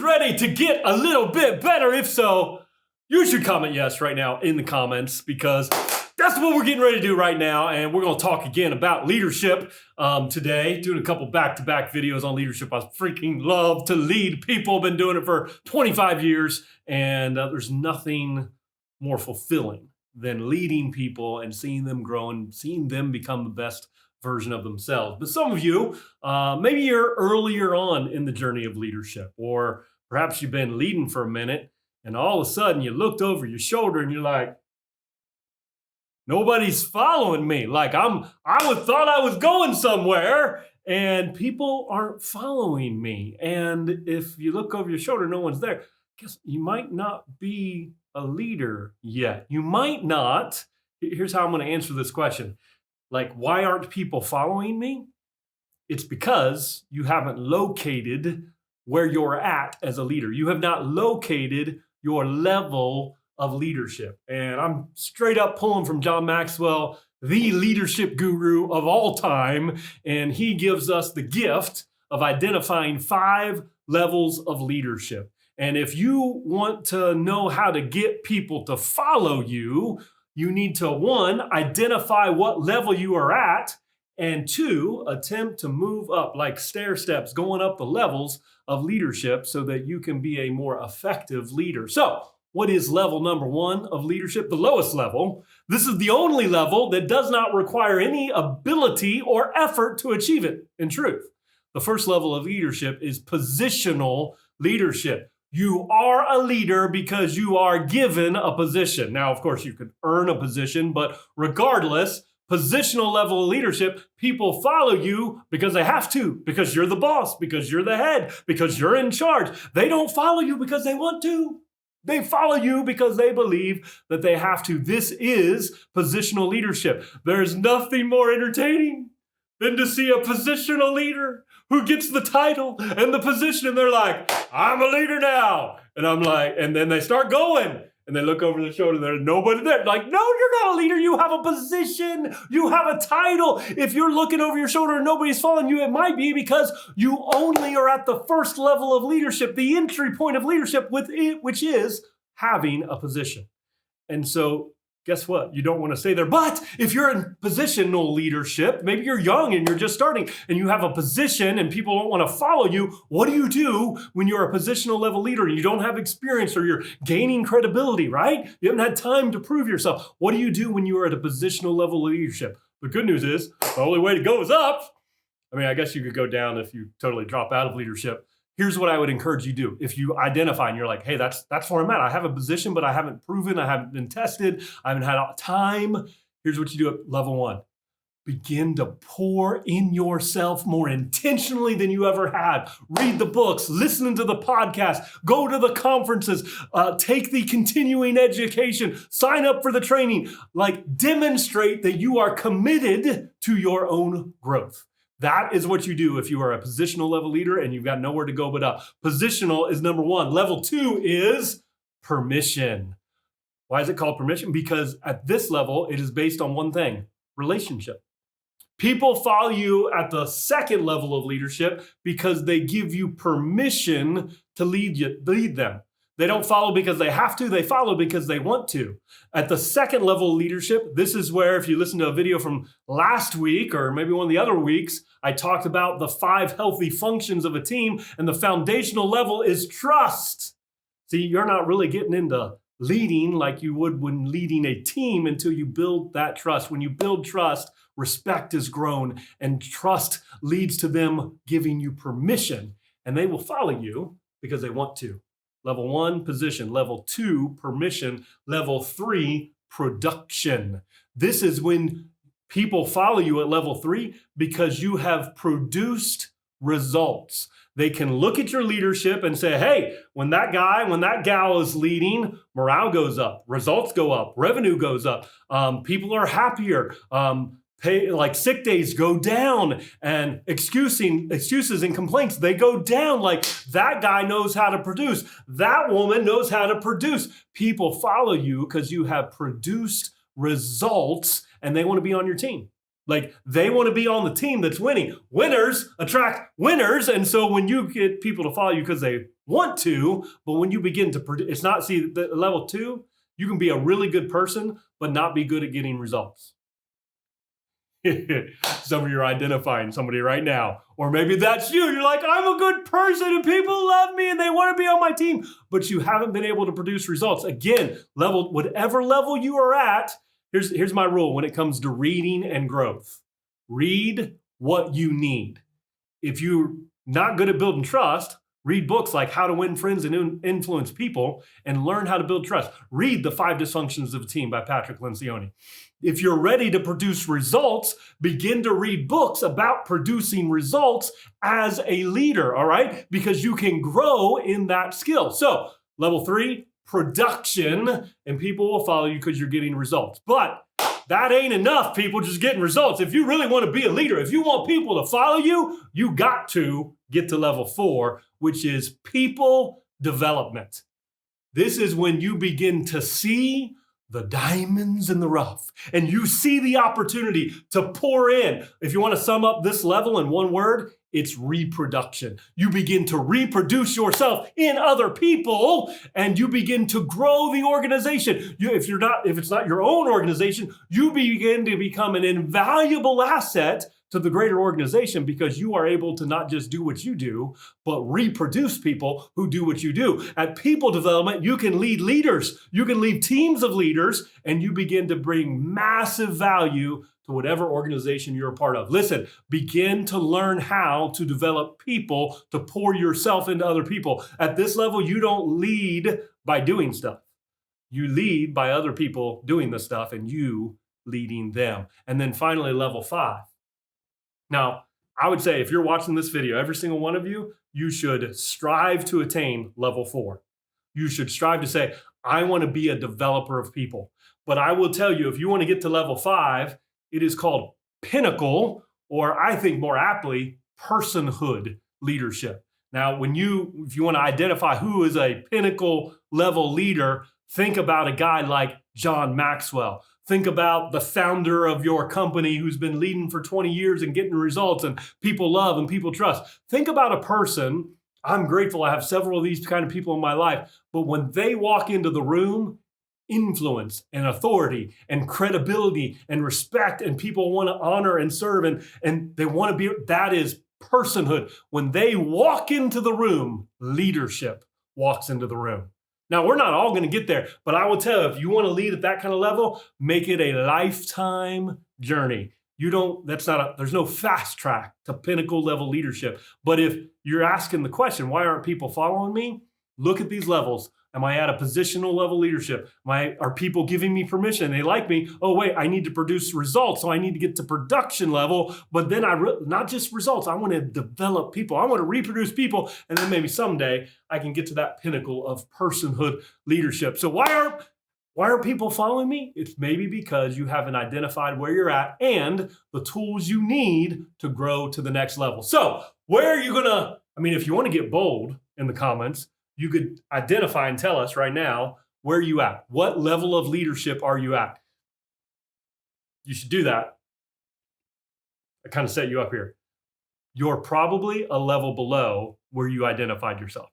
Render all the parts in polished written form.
ready to get a little bit better? If so, you should comment yes right now in the comments, because that's what we're getting ready to do right now. And we're going to talk again about leadership today, doing a couple back-to-back videos on leadership. I freaking love to lead people. Been doing it for 25 years, and there's nothing more fulfilling than leading people and seeing them grow and seeing them become the best version of themselves. But some of you, maybe you're earlier on in the journey of leadership, or perhaps you've been leading for a minute, and all of a sudden you looked over your shoulder and you're like, nobody's following me. Like I thought I was going somewhere and people aren't following me. And if you look over your shoulder, no one's there. Guess you might not be a leader yet. You might not. Here's how I'm going to answer this question. Like, why aren't people following me? It's because you haven't located where you're at as a leader. You have not located your level of leadership. And I'm straight up pulling from John Maxwell, the leadership guru of all time. And he gives us the gift of identifying 5 levels of leadership. And if you want to know how to get people to follow you, you need to, 1, identify what level you are at, and 2, attempt to move up like stair steps, going up the levels of leadership so that you can be a more effective leader. So, what is level number 1 of leadership? The lowest level. This is the only level that does not require any ability or effort to achieve it, in truth. The first level of leadership is positional leadership. You are a leader because you are given a position. Now, of course, you could earn a position, but regardless, positional level of leadership, people follow you because they have to, because you're the boss, because you're the head, because you're in charge. They don't follow you because they want to. They follow you because they believe that they have to. This is positional leadership. There's nothing more entertaining than to see a positional leader who gets the title and the position, and they're like, I'm a leader now. And I'm like, and then they start going, and they look over their shoulder, there's nobody there. Like, no, you're not a leader. You have a position. You have a title. If you're looking over your shoulder and nobody's following you, it might be because you only are at the first level of leadership, the entry point of leadership, with it, which is having a position. And so guess what? You don't want to stay there. But if you're in positional leadership, maybe you're young and you're just starting and you have a position and people don't want to follow you. What do you do when you're a positional level leader and you don't have experience or you're gaining credibility, right? You haven't had time to prove yourself. What do you do when you are at a positional level of leadership? The good news is the only way to go is up. I mean, I guess you could go down if you totally drop out of leadership. Here's what I would encourage you to do. If you identify and you're like, hey, that's where I'm at. I have a position, but I haven't proven, I haven't been tested, I haven't had time. Here's what you do at level 1. Begin to pour in yourself more intentionally than you ever had. Read the books, listen to the podcast, go to the conferences, take the continuing education, sign up for the training. Like, demonstrate that you are committed to your own growth. That is what you do if you are a positional level leader and you've got nowhere to go but up. Positional is number 1. Level 2 is permission. Why is it called permission? Because at this level, it is based on one thing: relationship. People follow you at the second level of leadership because they give you permission to lead them. They don't follow because they have to. They follow because they want to. At the second level of leadership, this is where, if you listen to a video from last week or maybe one of the other weeks, I talked about the 5 healthy functions of a team, and the foundational level is trust. See, you're not really getting into leading like you would when leading a team until you build that trust. When you build trust, respect is grown, and trust leads to them giving you permission, and they will follow you because they want to. Level 1, position. Level 2, permission. Level 3, production. This is when people follow you at level 3 because you have produced results. They can look at your leadership and say, hey, when that gal is leading, morale goes up, results go up, revenue goes up, people are happier, like sick days go down, and excuses and complaints, they go down. Like, that guy knows how to produce. That woman knows how to produce. People follow you because you have produced results and they want to be on your team. Like they want to be on the team that's winning. Winners attract winners. And so when you get people to follow you because they want to, but when you begin to produce, it's not, see, the level 2, you can be a really good person, but not be good at getting results. Some of you are identifying somebody right now, or maybe that's you. You're like, I'm a good person and people love me and they want to be on my team, but you haven't been able to produce results. Again, whatever level you are at, here's my rule when it comes to reading and growth. Read what you need. If you're not good at building trust, read books like How to Win Friends and Influence People and learn how to build trust. Read The 5 Dysfunctions of a Team by Patrick Lencioni. If you're ready to produce results, begin to read books about producing results as a leader, all right? Because you can grow in that skill. So, level 3, production, and people will follow you because you're getting results. But that ain't enough, people just getting results. If you really want to be a leader, if you want people to follow you, you got to get to level 4, which is people development. This is when you begin to see the diamonds in the rough and you see the opportunity to pour in. If you want to sum up this level in one word, it's reproduction. You begin to reproduce yourself in other people and you begin to grow the organization. If it's not your own organization, you begin to become an invaluable asset to the greater organization because you are able to not just do what you do, but reproduce people who do what you do. At people development, you can lead leaders, you can lead teams of leaders, and you begin to bring massive value to whatever organization you're a part of. Listen, begin to learn how to develop people, to pour yourself into other people. At this level, you don't lead by doing stuff. You lead by other people doing the stuff and you leading them. And then finally, level 5. Now, I would say if you're watching this video, every single one of you, you should strive to attain level 4. You should strive to say, I want to be a developer of people. But I will tell you, if you want to get to level 5, it is called Pinnacle, or I think more aptly, personhood leadership. Now, if you want to identify who is a Pinnacle level leader, think about a guy like John Maxwell. Think about the founder of your company who's been leading for 20 years and getting results and people love and people trust. Think about a person. I'm grateful I have several of these kind of people in my life, but when they walk into the room, influence and authority and credibility and respect, and people want to honor and serve and they want to be, that is personhood. When they walk into the room, leadership walks into the room. Now, we're not all going to get there, but I will tell you, if you want to lead at that kind of level, make it a lifetime journey. There's no fast track to Pinnacle level leadership. But if you're asking the question, why aren't people following me? Look at these levels. Am I at a positional level leadership? Are people giving me permission? They like me. Oh, wait, I need to produce results. So I need to get to production level. But then not just results. I want to develop people. I want to reproduce people. And then maybe someday I can get to that pinnacle of personhood leadership. So why aren't people following me? It's maybe because you haven't identified where you're at and the tools you need to grow to the next level. So where are you if you want to get bold in the comments, you could identify and tell us right now, where are you at? What level of leadership are you at? You should do that. I kind of set you up here. You're probably a level below where you identified yourself.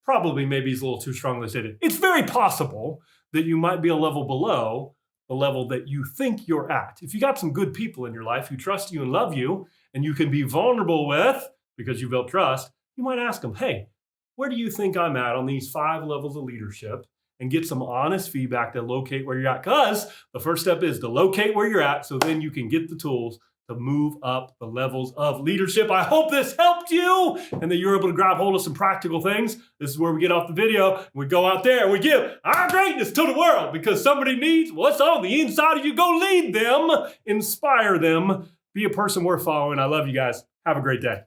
Probably maybe is a little too strongly stated. It's very possible that you might be a level below the level that you think you're at. If you got some good people in your life who trust you and love you, and you can be vulnerable with, because you built trust, you might ask them, hey, where do you think I'm at on these 5 levels of leadership, and get some honest feedback to locate where you're at. Because the first step is to locate where you're at, so then you can get the tools to move up the levels of leadership. I hope this helped you and that you're able to grab hold of some practical things. This is where we get off the video. We go out there and we give our greatness to the world because somebody needs what's on the inside of you. Go lead them, inspire them, be a person worth following. I love you guys. Have a great day.